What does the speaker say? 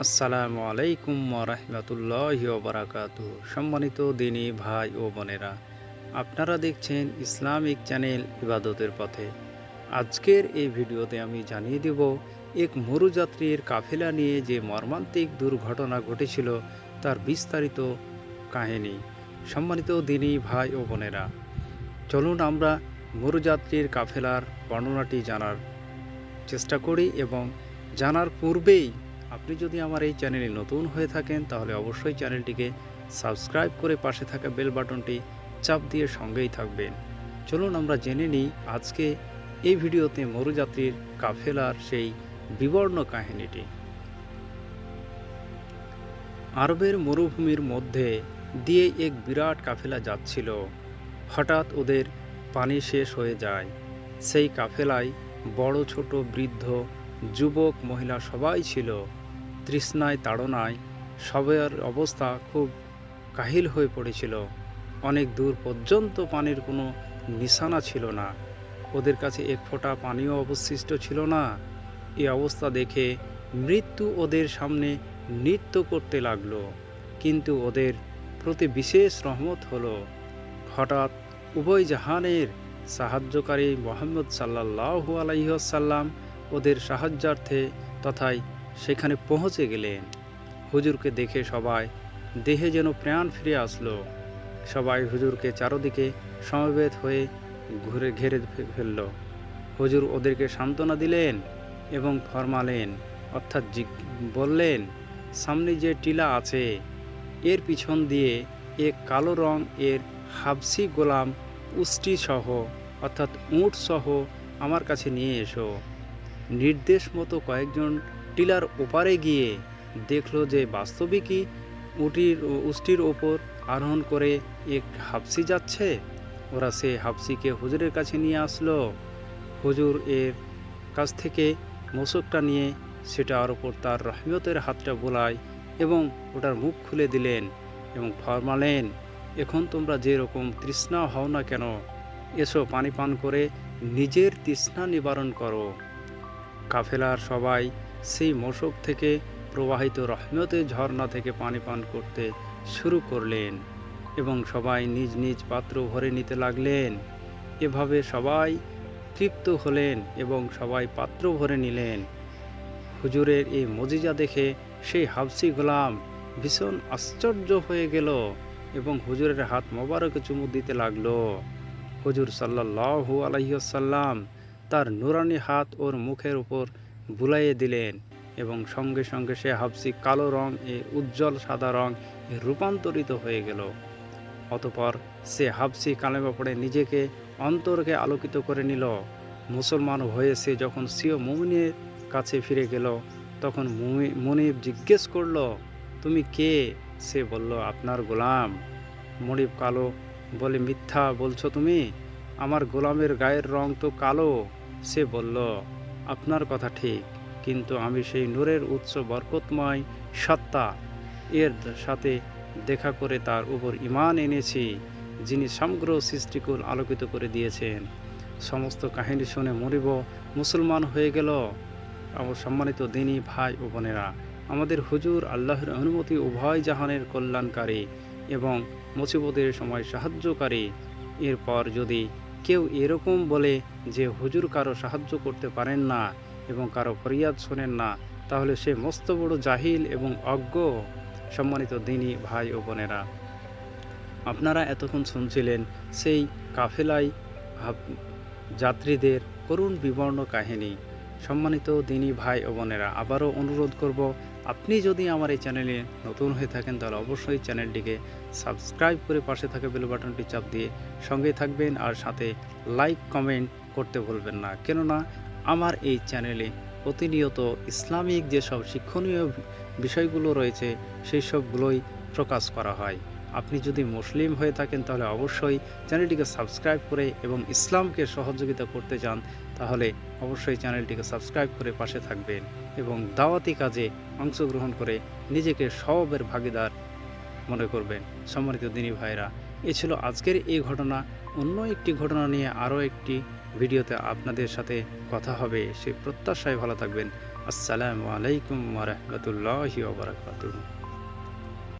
আসসালামু আলাইকুম ওয়া বারাকাতুহু। সম্মানিত দিনী ভাই ও বোনেরা, আপনারা দেখছেন ইসলামিক চ্যানেল ইবাদতের পথে। আজকের এই ভিডিওতে আমি জানিয়ে দেব এক মরুযাত্রীর কাফেলা নিয়ে যে মর্মান্তিক দুর্ঘটনা ঘটেছিল তার বিস্তারিত কাহিনী। সম্মানিত দিনী ভাই ও বোনেরা, চলুন আমরা মরুযাত্রীর কাফেলার বর্ণনাটি জানার চেষ্টা করি এবং জানার পূর্বেই আপনি যদি আমার এই চ্যানেলে নতুন হয়ে থাকেন তাহলে অবশ্যই চ্যানেলটিকে সাবস্ক্রাইব করে পাশে থাকা বেল বাটনটি চাপ দিয়ে সঙ্গেই থাকবেন। চলুন আমরা জেনে নিই আজকে এই ভিডিওতে মরুযাত্রীর কাফেলার সেই বিবর্ণ কাহিনীটি। আরবের মরুভূমির মধ্যে দিয়ে এক বিরাট কাফেলা যাচ্ছিল। হঠাৎ ওদের পানি শেষ হয়ে যায়। সেই কাফেলায় বড় ছোট বৃদ্ধ যুবক মহিলা সবাই ছিল। তৃষ্ণায় তাড়নায় সবার অবস্থা খুব কাহিল হয়ে পড়েছিল। অনেক দূর পর্যন্ত পানির কোনো নিশানা ছিল না। ওদের কাছে এক ফোঁটা পানিও অবশিষ্ট ছিল না। এই অবস্থা দেখে মৃত্যু ওদের সামনে নৃত্য করতে লাগলো। কিন্তু ওদের প্রতি বিশেষ রহমত হলো। হঠাৎ উভয় জাহানের সাহায্যকারী মুহাম্মদ সাল্লাল্লাহু আলাইহি ওয়াসাল্লাম ওদের সাহায্যার্থে তথায় সেখানে পৌঁছে গেলেন। হুজুরকে দেখে সবাই দেহে যেন প্রাণ ফিরে আসলো। সবাই হুজুরকে চারদিকে সমবেত হয়ে ঘিরে ফেলল। হুজুর ওদেরকে সান্ত্বনা দিলেন এবং ফরমালেন, অর্থাৎ বললেন, সামনে যে টিলা আছে এর পিছন দিয়ে এক কালো রং এর হাবসি গোলাম উষ্ট্রি সহ অর্থাৎ উট সহ আমার কাছে নিয়ে এসো। নির্দেশ মতো কয়েকজন টিলার ওপারে গিয়ে দেখলো যে বাস্তবিকই উষ্ট্রির ওপর আরোহণ করে এক হাবসি যাচ্ছে। ওরা সে হাবসিকে হুজুরের কাছে নিয়ে আসলো। হুজুর এর কাছ থেকে মোশকটা নিয়ে সেটার ওপর তার রহমতের হাতটা বোলায় এবং ওটার মুখ খুলে দিলেন এবং ফরমালেন, এখন তোমরা যেরকম তৃষ্ণা হও না কেন, এসো পানি পান করে নিজের তৃষ্ণা নিবারণ করো। কাফেলার সবাই সেই মোশক থেকে প্রবাহিত রহমতের ঝর্ণা থেকে পানি পান করতে শুরু করলেন এবং সবাই নিজ নিজ পাত্র ভরে নিতে লাগলেন। এভাবে সবাই তৃপ্ত হলেন এবং সবাই পাত্র ভরে নিলেন। হুজুরের এই মজিজা দেখে সেই হাবসি গোলাম ভীষণ আশ্চর্য হয়ে গেল এবং হুজুরের হাত মোবারকে চুমু দিতে লাগলো। হুজুর সাল্লাল্লাহু আলাইহি ওয়াসাল্লাম তার নুরানি হাত ওর মুখের উপর বুলাইয়ে দিলেন এবং সঙ্গে সঙ্গে সে হাবসি কালো রং উজ্জ্বল সাদা রং রূপান্তরিত হয়ে গেল। অতঃপর সে হাবসি কালেমা পড়ে নিজেকে অন্তরকে আলোকিত করে নিল। মুসলমান হয়ে সে যখন স্বীয় মুমিনের কাছে ফিরে গেল তখন মুনিব জিজ্ঞেস করল, তুমি কে? সে বলল, আপনার গোলাম। মুনিব কালো বলে, মিথ্যা বলছো তুমি, আমার গোলামের গায়ের রং তো কালো। সে বলল, আপনার কথা ঠিক, কিন্তু আমি সেই নূরের উৎস বরকতময় সত্তা এর সাথে দেখা করে তার উপর ঈমান এনেছি, যিনি সমগ্র সৃষ্টিকুল আলোকিত করে দিয়েছেন। সমস্ত কাহিনী শুনে মুনিব মুসলমান হয়ে গেল। আমার সম্মানিত দিনী ভাই ও বোনেরা, আমাদের হুজুর আল্লাহর অনুমতি উভয় জাহানের কল্যাণকারী এবং মুসিবতের সময় সাহায্যকারী। এরপর যদি কেউ এরকম বলে যে হুজুর কারো সাহায্য করতে পারেন না এবং কারো ফরিয়াদ শোনেন না, তাহলে সে মস্ত বড় জাহিল এবং অজ্ঞ। সম্মানিত দিনী ভাই ও বোনেরা, আপনারা এতক্ষণ শুনছিলেন সেই কাফেলায় যাত্রীদের করুণ বিবর্ণ কাহিনী। সম্মানিত দিনী ভাই ও বোনেরা, আবারও অনুরোধ করব, আপনি যদি আমার এই চ্যানেলে নতুন হয়ে থাকেন তাহলে অবশ্যই চ্যানেলটিকে সাবস্ক্রাইব করে পাশে থাকা বেল বাটনটি চাপ দিয়ে সঙ্গে থাকবেন আর সাথে লাইক কমেন্ট করতে ভুলবেন না। কেননা আমার এই চ্যানেলে প্রতিনিয়ত ইসলামিক যেসব শিক্ষণীয় বিষয়গুলো রয়েছে সেই সবগুলোই প্রকাশ করা হয়। আপনি যদি মুসলিম হয়ে থাকেন তাহলে অবশ্যই চ্যানেলটিকে সাবস্ক্রাইব করে এবং ইসলামকে সহযোগিতা করতে চান তাহলে অবশ্যই চ্যানেলটিকে সাবস্ক্রাইব করে পাশে থাকবেন এবং দাওয়াতি কাজে অংশগ্রহণ করে নিজেকে সওয়াবের ভাগীদার মনে করবেন। সম্মানিত দিনী ভাইরা, এ ছিল আজকের এই ঘটনা। অন্য একটি ঘটনা নিয়ে আরও একটি ভিডিওতে আপনাদের সাথে কথা হবে, সেই প্রত্যাশায় ভালো থাকবেন। আসসালামু আলাইকুম ওয়া রাহমাতুল্লাহি ওয়া বারাকাতুহু।